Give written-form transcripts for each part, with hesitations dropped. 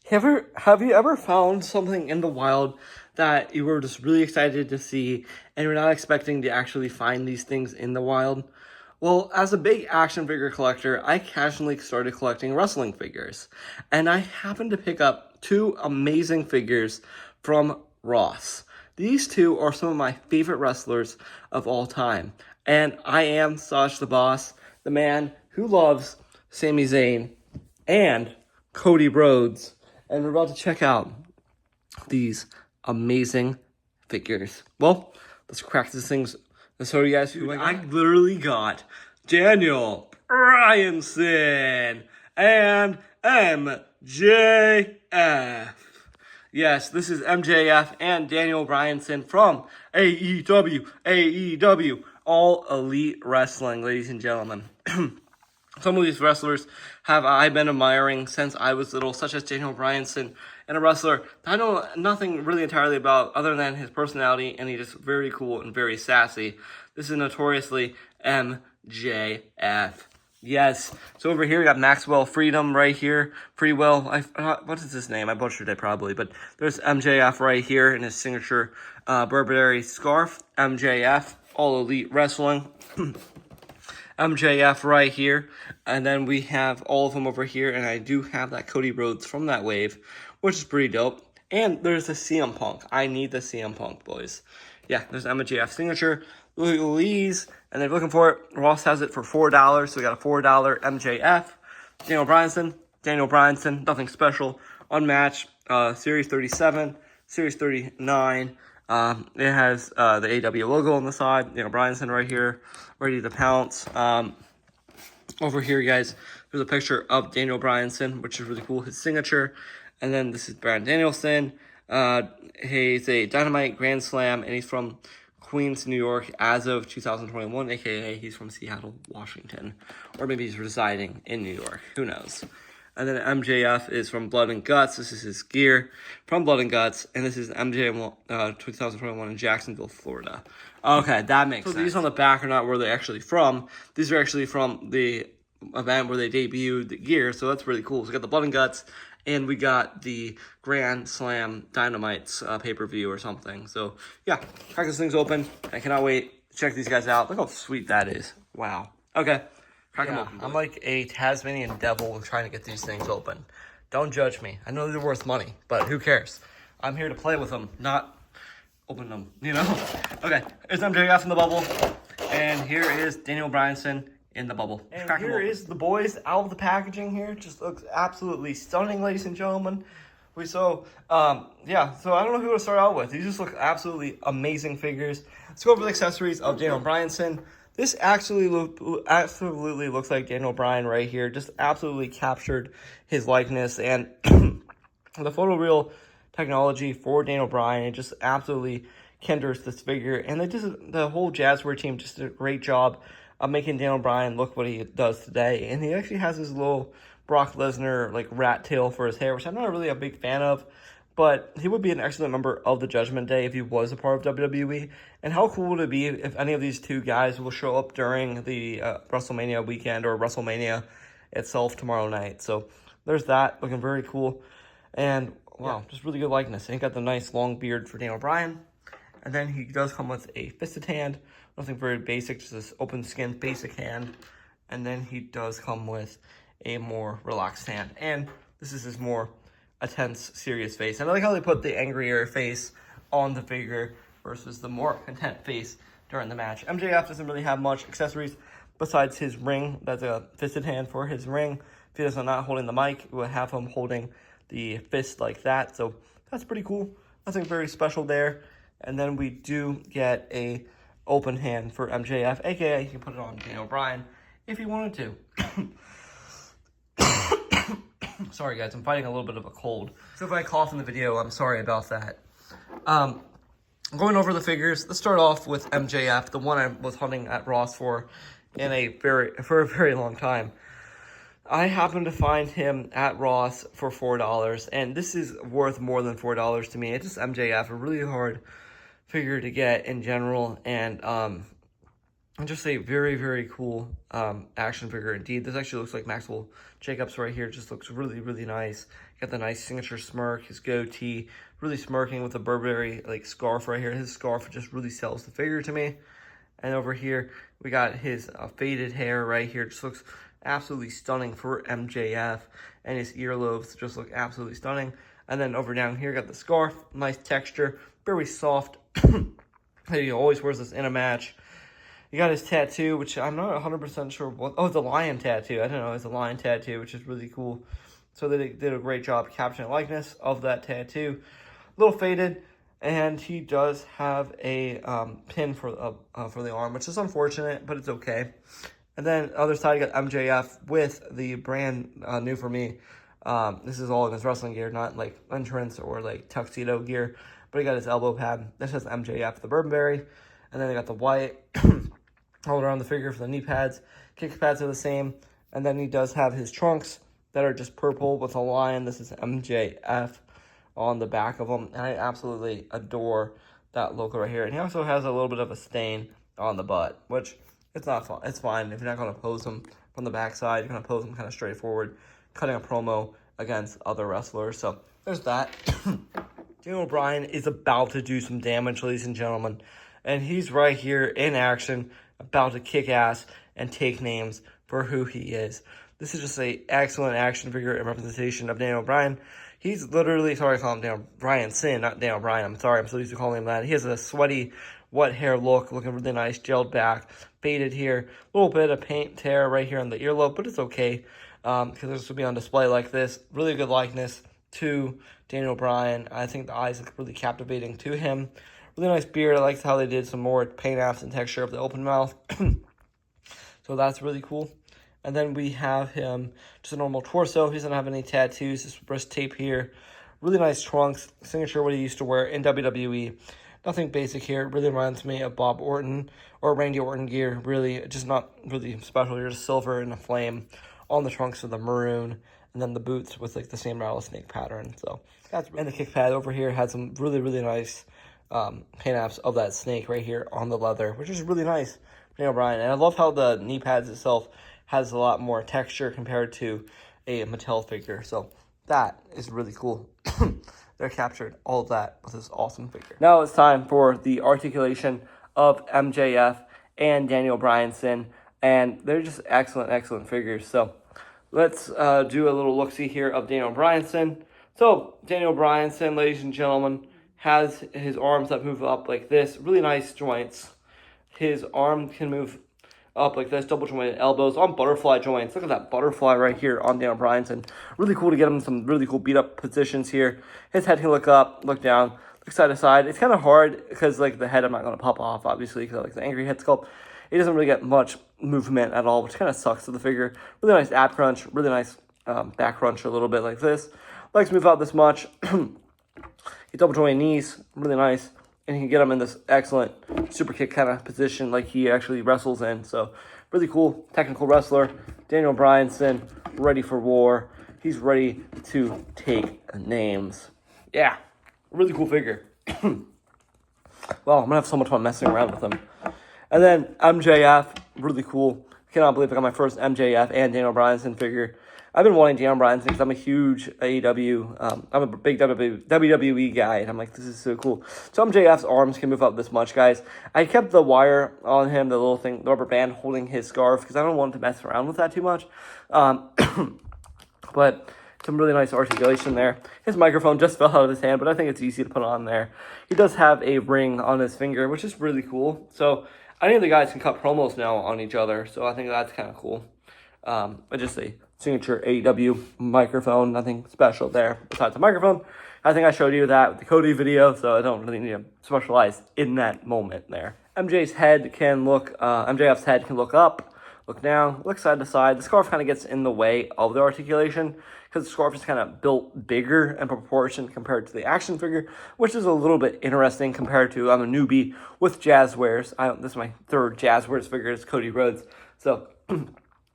Have you ever found something in the wild that you were just really excited to see and you're not expecting to actually find these things in the wild? Well, as a big action figure collector, I casually started collecting wrestling figures. And I happened to pick up two amazing figures from Ross. These two are some of my favorite wrestlers of all time. And I am Saj the Boss, the man who loves Sami Zayn and Cody Rhodes. And we're about to check out these amazing figures. Well, let's crack these things. Let's show you guys who I literally got. Daniel Bryanson and MJF. Yes, this is MJF and Daniel Bryanson from AEW, All Elite Wrestling, ladies and gentlemen. Some of these wrestlers have I been admiring since I was little, such as Daniel Bryanson, and a wrestler that I know nothing really entirely about other than his personality, and he's just very cool and very sassy. This is notoriously MJF. Yes. So over here we got Maxwell Freedom right here. Pretty well. What is his name? I butchered it probably, but there's MJF right here in his signature Burberry scarf. MJF, All Elite Wrestling. MJF right here, and then we have all of them over here, and I do have that Cody Rhodes from that wave, which is pretty dope. And there's the CM Punk. I need the CM Punk, boys. Yeah, there's MJF signature, Louise, and they're looking for it. Ross has it for $4, so we got a $4 MJF. Daniel Bryanson, nothing special. Unmatched, Series 37, Series 39. It has the AEW logo on the side. Daniel Bryanson right here, ready to pounce. Over here, guys, there's a picture of Daniel Bryanson, which is really cool, his signature. And then this is Bryan Danielson. He's a Dynamite Grand Slam, and he's from Queens, New York, as of 2021, a.k.a. he's from Seattle, Washington. Or maybe he's residing in New York. Who knows? And then MJF is from Blood and Guts. This is his gear from Blood and Guts. And this is MJF 2021 in Jacksonville, Florida. Okay, that makes sense. So these on the back are not where they're actually from. These are actually from the event where they debuted the gear. So that's really cool. So we got the Blood and Guts. And we got the Grand Slam Dynamite's pay-per-view or something. So, yeah, crack these things open. I cannot wait to check these guys out. Look how sweet that is. Wow. Okay. Crack them open. I'm like a Tasmanian devil trying to get these things open. Don't judge me. I know they're worth money, but who cares? I'm here to play with them, not open them, you know? Okay, here's MJF in the bubble. And here is Daniel Bryanson in the bubble. And here is the boys out of the packaging here. Just looks absolutely stunning, ladies and gentlemen. So I don't know who to start out with. These just look absolutely amazing figures. Let's go over the accessories of Daniel Bryanson. This absolutely looks like Daniel Bryan right here. Just absolutely captured his likeness, and the photoreal technology for Daniel Bryan, it just absolutely kinders this figure. And the whole Jazzware team just did a great job of making Daniel Bryan look what he does today. And he actually has his little Brock Lesnar like rat tail for his hair, which I'm not really a big fan of. But he would be an excellent member of the Judgment Day if he was a part of WWE. And how cool would it be if any of these two guys will show up during the WrestleMania weekend or WrestleMania itself tomorrow night. So there's that, looking very cool. And wow, just really good likeness. And he got the nice long beard for Daniel Bryan. And then he does come with a fisted hand. Nothing very basic, just this open skin basic hand. And then he does come with a more relaxed hand. And this is his more a tense, serious face. And I like how they put the angrier face on the figure versus the more content face during the match. MJF doesn't really have much accessories besides his ring. That's a fisted hand for his ring. If he does not holding the mic, we'll have him holding the fist like that. So that's pretty cool. Nothing very special there. And then we do get a open hand for MJF, aka he can put it on Daniel Bryan if he wanted to. Sorry guys, I'm fighting a little bit of a cold. So if I cough in the video, I'm sorry about that. Going over the figures, let's start off with MJF, the one I was hunting at Ross for a very long time. I happened to find him at Ross for $4, and this is worth more than $4 to me. It's just MJF, a really hard figure to get in general, and just a very cool action figure indeed. This actually looks like Maxwell Jacobs right here. Just looks really nice. Got the nice signature smirk, his goatee, really smirking with the Burberry like scarf right here. His scarf just really sells the figure to me. And over here, we got his faded hair right here. Just looks absolutely stunning for MJF. And his earlobes just look absolutely stunning. And then over down here, got the scarf. Nice texture. Very soft. He always wears this in a match. You got his tattoo, which I'm not 100% sure what... Oh, it's a lion tattoo. I don't know. It's a lion tattoo, which is really cool. So they did a great job capturing the likeness of that tattoo. A little faded. And he does have a pin for the arm, which is unfortunate, but it's okay. And then other side, you got MJF with the brand new for me. This is all in his wrestling gear, not like entrance or like tuxedo gear. But he got his elbow pad. This says MJF, the Burberry. And then they got the white all around the figure for the knee pads. Kick pads are the same. And then he does have his trunks that are just purple with a lion. This is MJF on the back of them, and I absolutely adore that logo right here. And he also has a little bit of a stain on the butt, which it's not fun. It's fine if you're not going to pose him from the backside. You're going to pose him kind of straightforward, cutting a promo against other wrestlers. So there's that. Daniel Bryan is about to do some damage, ladies and gentlemen, and he's right here in action, about to kick ass and take names for who he is. This is just an excellent action figure and representation of Daniel Bryan. He's literally, sorry I call him Daniel Bryan Sin, not Daniel Bryan. I'm sorry, I'm so used to calling him that. He has a sweaty, wet hair look, looking really nice, gelled back, faded here. A little bit of paint tear right here on the earlobe, but it's okay because this will be on display like this. Really good likeness to Daniel Bryan. I think the eyes look really captivating to him. Really nice beard. I like how they did some more paint apps and texture of the open mouth. So that's really cool. And then we have him, just a normal torso. He doesn't have any tattoos, just wrist tape here. Really nice trunks, signature what he used to wear in WWE. Nothing basic here. Really reminds me of Bob Orton or Randy Orton gear. Really, just not really special here. Just silver and a flame on the trunks of the maroon. And then the boots with like the same rattlesnake pattern. So that's, and the kick pad over here had some really, really nice paint apps of that snake right here on the leather, which is really nice. Daniel Bryan. And I love how the knee pads itself has a lot more texture compared to a Mattel figure. So that is really cool. They captured all of that with this awesome figure. Now it's time for the articulation of MJF and Daniel Bryanson. And they're just excellent, excellent figures. So let's do a little look-see here of Daniel Bryanson. So Daniel Bryanson, ladies and gentlemen, has his arms that move up like this. Really nice joints. His arm can move up like this, double jointed elbows on butterfly joints. Look at that butterfly right here on Daniel Bryanson. Really cool to get him in some really cool beat up positions here. His head can look up, look down, look side to side. It's kind of hard because like the head I'm not going to pop off, obviously, because I like the angry head sculpt. He doesn't really get much movement at all, which kind of sucks to the figure. Really nice ab crunch, really nice back crunch a little bit like this. Legs move out this much. He double jointed knees, really nice. And he can get him in this excellent super kick kind of position like he actually wrestles in. So, really cool technical wrestler. Daniel Bryanson, ready for war. He's ready to take names. Yeah, really cool figure. Well, I'm going to have so much fun messing around with him. And then MJF, really cool. Cannot believe I got my first MJF and Daniel Bryanson figure. I've been wanting Daniel Bryanson because I'm a huge AEW, I'm a big WWE guy, and I'm like, this is so cool. So MJF's arms can move up this much, guys. I kept the wire on him, the little thing, the rubber band holding his scarf, because I don't want to mess around with that too much. But some really nice articulation there. His microphone just fell out of his hand, but I think it's easy to put on there. He does have a ring on his finger, which is really cool. So any of the guys can cut promos now on each other, so I think that's kind of cool. But just a signature AEW microphone, nothing special there besides the microphone. I think I showed you that with the Cody video, so I don't really need to specialize in that moment there. MJF's head can look up, look down, look side to side. The scarf kind of gets in the way of the articulation because the scarf is kind of built bigger in proportion compared to the action figure, which is a little bit interesting compared to, I'm a newbie with Jazzwares. This is my third Jazzwares figure, it's Cody Rhodes. So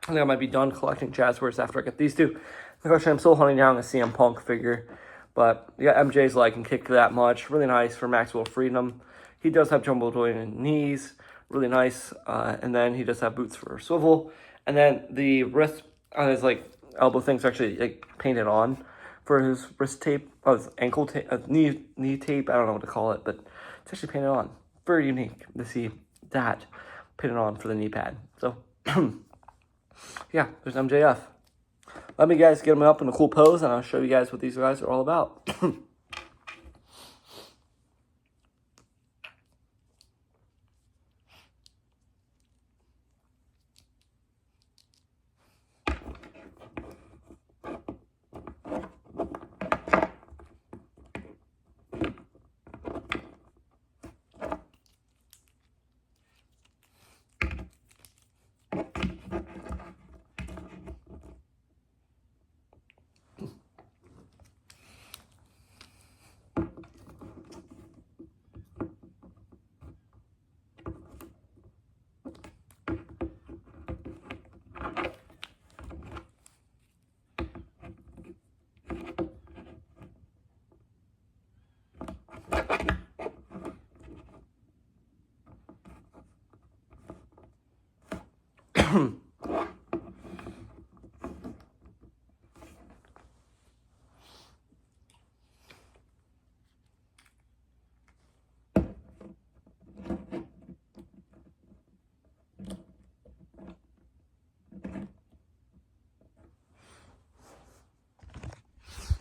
I think I might be done collecting Jazzwares after I get these two. Actually, I'm still hunting down a CM Punk figure. But yeah, MJ's leg can kick that much. Really nice for Maxwell Freedom. He does have jumbo jointed knees. Really nice. And then he does have boots for swivel. And then the wrist on his like elbow things are actually like painted on for his wrist tape, his ankle tape, knee tape. I don't know what to call it, but it's actually painted on. Very unique to see that painted on for the knee pad. So, yeah, there's MJF. Let me guys get him up in a cool pose, and I'll show you guys what these guys are all about.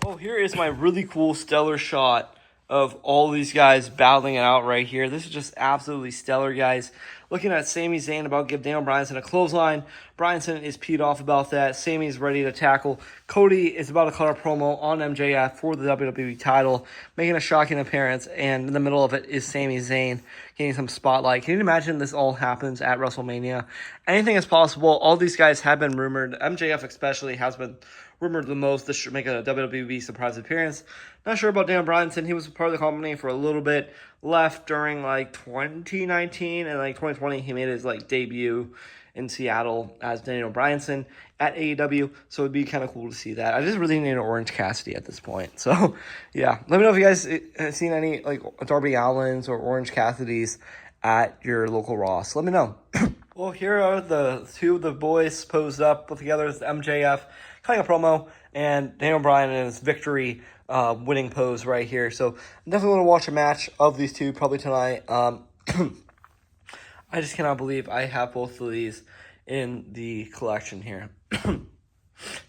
Oh, here is my really cool stellar shot of all these guys battling it out right here. This is just absolutely stellar, guys. Looking at Sami Zayn about to give Daniel Bryan a clothesline. Bryan is peed off about that. Sami's ready to tackle. Cody is about to cut a promo on MJF for the WWE title, making a shocking appearance, and in the middle of it is Sami Zayn getting some spotlight. Can you imagine this all happens at WrestleMania? Anything is possible. All these guys have been rumored. MJF especially has been rumored the most to make a WWE surprise appearance. Not sure about Dan Bryan. He was part of the company for a little bit. Left during like 2019 and like 2020. He made his like debut in Seattle as Daniel Bryan at AEW. So it'd be kind of cool to see that. I just really need an Orange Cassidy at this point. So yeah, let me know if you guys have seen any like Darby Allins or Orange Cassidys at your local Ross. Let me know. Well, here are the two of the boys posed up together as MJF, cutting a promo, and Daniel Bryan in his victory winning pose right here. So I'm definitely going to watch a match of these two probably tonight. I just cannot believe I have both of these in the collection here.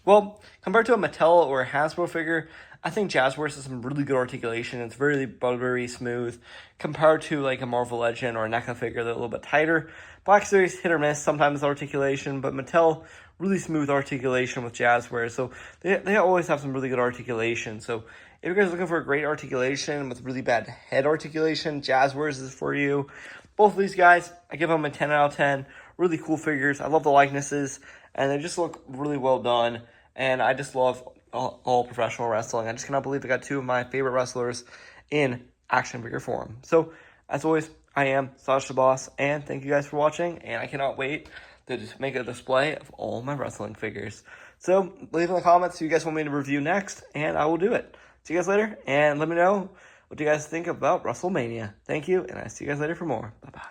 Well, compared to a Mattel or a Hasbro figure, I think Jazzwares has some really good articulation. It's very buttery smooth compared to like a Marvel Legend or a NECA figure. They're a little bit tighter. Black Series hit or miss sometimes articulation, but Mattel really smooth articulation with Jazzwares. So they always have some really good articulation. So if you guys are looking for a great articulation with really bad head articulation, Jazzwares is for you. Both of these guys, I give them a 10 out of 10. Really cool figures. I love the likenesses, and they just look really well done. And I just love all professional wrestling. I just cannot believe I got two of my favorite wrestlers in action figure form. So, as always, I am Sasha the Boss, and thank you guys for watching, and I cannot wait to just make a display of all my wrestling figures. So, leave in the comments who you guys want me to review next, and I will do it. See you guys later, and let me know what you guys think about WrestleMania. Thank you, and I'll see you guys later for more. Bye-bye.